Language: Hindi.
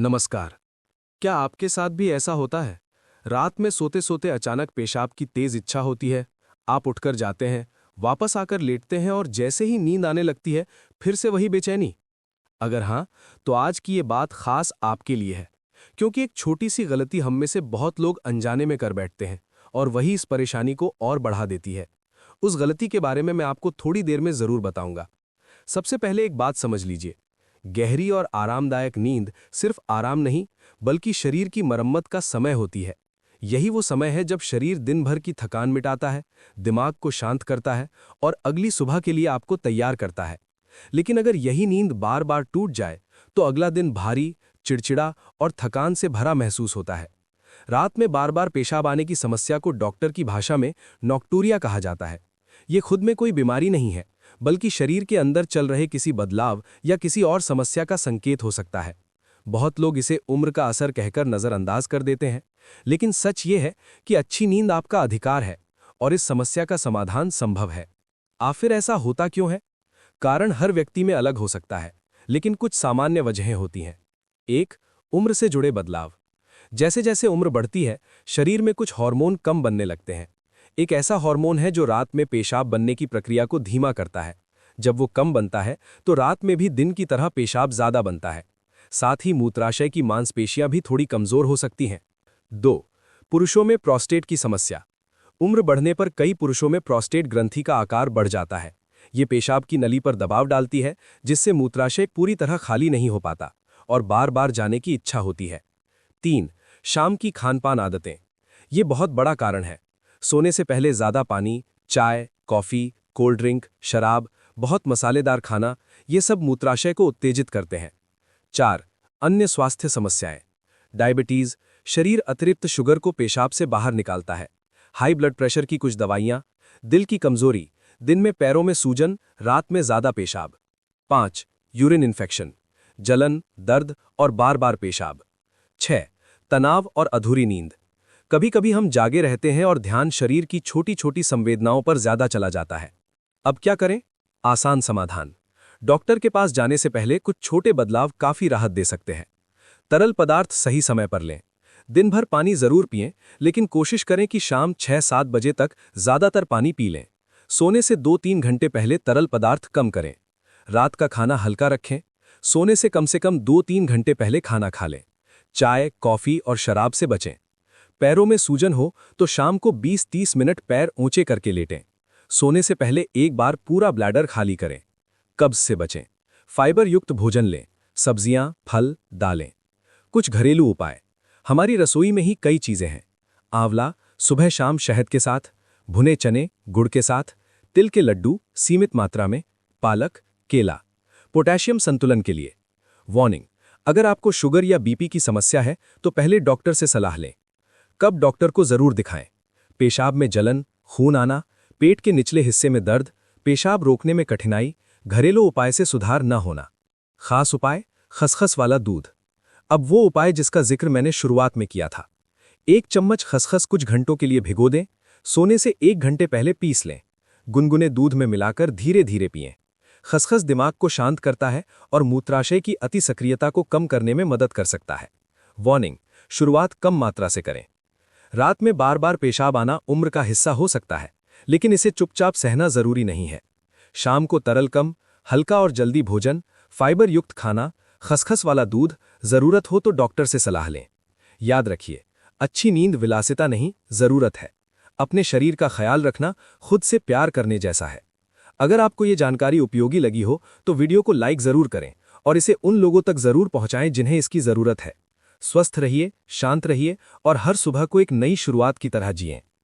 नमस्कार। क्या आपके साथ भी ऐसा होता है? रात में सोते सोते अचानक पेशाब की तेज इच्छा होती है। आप उठकर जाते हैं, वापस आकर लेटते हैं और जैसे ही नींद आने लगती है, फिर से वही बेचैनी। अगर हाँ, तो आज की ये बात खास आपके लिए है, क्योंकि एक छोटी सी गलती हम में से बहुत लोग अनजाने में कर बैठते हैं और वही इस परेशानी को और बढ़ा देती है। उस गलती के बारे में मैं आपको थोड़ी देर में जरूर बताऊंगा। सबसे पहले एक बात समझ लीजिए, गहरी और आरामदायक नींद सिर्फ आराम नहीं, बल्कि शरीर की मरम्मत का समय होती है। यही वो समय है जब शरीर दिन भर की थकान मिटाता है, दिमाग को शांत करता है और अगली सुबह के लिए आपको तैयार करता है। लेकिन अगर यही नींद बार बार टूट जाए, तो अगला दिन भारी, चिड़चिड़ा और थकान से भरा महसूस होता है। रात में बार बार पेशाब आने की समस्या को डॉक्टर की भाषा में नॉक्टूरिया कहा जाता है। ये खुद में कोई बीमारी नहीं है, बल्कि शरीर के अंदर चल रहे किसी बदलाव या किसी और समस्या का संकेत हो सकता है। बहुत लोग इसे उम्र का असर कहकर नजरअंदाज कर देते हैं, लेकिन सच ये है कि अच्छी नींद आपका अधिकार है और इस समस्या का समाधान संभव है। आखिर ऐसा होता क्यों है? कारण हर व्यक्ति में अलग हो सकता है, लेकिन कुछ सामान्य वजहें होती हैं। 1. उम्र से जुड़े बदलाव। जैसे जैसे उम्र बढ़ती है, शरीर में कुछ हार्मोन कम बनने लगते हैं। एक ऐसा हार्मोन है जो रात में पेशाब बनने की प्रक्रिया को धीमा करता है। जब वो कम बनता है, तो रात में भी दिन की तरह पेशाब ज्यादा बनता है। साथ ही मूत्राशय की मांसपेशियां भी थोड़ी कमजोर हो सकती हैं। 2. पुरुषों में प्रोस्टेट की समस्या। उम्र बढ़ने पर कई पुरुषों में प्रोस्टेट ग्रंथि का आकार बढ़ जाता है। ये पेशाब की नली पर दबाव डालती है, जिससे मूत्राशय पूरी तरह खाली नहीं हो पाता और बार बार जाने की इच्छा होती है। 3. शाम की खानपान आदतें। ये बहुत बड़ा कारण है। सोने से पहले ज्यादा पानी, चाय, कॉफी, कोल्ड ड्रिंक, शराब, बहुत मसालेदार खाना, ये सब मूत्राशय को उत्तेजित करते हैं। 4. अन्य स्वास्थ्य समस्याएं। डायबिटीज, शरीर अतिरिक्त शुगर को पेशाब से बाहर निकालता है। हाई ब्लड प्रेशर की कुछ दवाइयां, दिल की कमजोरी, दिन में पैरों में सूजन, रात में ज्यादा पेशाब। 5. यूरिन इन्फेक्शन, जलन, दर्द और बार बार पेशाब। 6. तनाव और अधूरी नींद। कभी कभी हम जागे रहते हैं और ध्यान शरीर की छोटी छोटी संवेदनाओं पर ज्यादा चला जाता है। अब क्या करें? आसान समाधान। डॉक्टर के पास जाने से पहले कुछ छोटे बदलाव काफी राहत दे सकते हैं। तरल पदार्थ सही समय पर लें। दिन भर पानी जरूर पिएं, लेकिन कोशिश करें कि शाम 6-7 बजे तक ज्यादातर पानी पी लें। सोने से 2-3 घंटे पहले तरल पदार्थ कम करें। रात का खाना हल्का रखें। सोने से कम 2-3 घंटे पहले खाना खा लें। चाय, कॉफी और शराब से बचें। पैरों में सूजन हो तो शाम को 20-30 मिनट पैर ऊंचे करके लेटें। सोने से पहले एक बार पूरा ब्लैडर खाली करें। कब्ज से बचें। फाइबर युक्त भोजन लें, सब्जियां, फल, दालें। कुछ घरेलू उपाय। हमारी रसोई में ही कई चीजें हैं। आंवला सुबह शाम शहद के साथ, भुने चने गुड़ के साथ, तिल के लड्डू सीमित मात्रा में, पालक, केला। पोटेशियम संतुलन के लिए। वार्निंग: अगर आपको शुगर या बीपी की समस्या है तो पहले डॉक्टर से सलाह लें। कब डॉक्टर को जरूर दिखाएं? पेशाब में जलन, खून आना, पेट के निचले हिस्से में दर्द, पेशाब रोकने में कठिनाई, घरेलू उपाय से सुधार न होना। खास उपाय: खसखस वाला दूध। अब वो उपाय जिसका जिक्र मैंने शुरुआत में किया था। 1 चम्मच खसखस कुछ घंटों के लिए भिगो दें, सोने से 1 घंटे पहले पीस लें। गुनगुने दूध में मिलाकर धीरे धीरे पिएं। खसखस दिमाग को शांत करता है और मूत्राशय की अति सक्रियता को कम करने में मदद कर सकता है। वार्निंग: शुरुआत कम मात्रा से करें। रात में बार बार पेशाब आना उम्र का हिस्सा हो सकता है, लेकिन इसे चुपचाप सहना जरूरी नहीं है। शाम को तरल कम, हल्का और जल्दी भोजन, फाइबर युक्त खाना, खसखस वाला दूध, जरूरत हो तो डॉक्टर से सलाह लें। याद रखिए, अच्छी नींद विलासिता नहीं, जरूरत है। अपने शरीर का ख्याल रखना खुद से प्यार करने जैसा है। अगर आपको ये जानकारी उपयोगी लगी हो तो वीडियो को लाइक जरूर करें और इसे उन लोगों तक जरूर पहुंचाएं जिन्हें इसकी जरूरत है। स्वस्थ रहिए, शांत रहिए और हर सुबह को एक नई शुरुआत की तरह जिएं।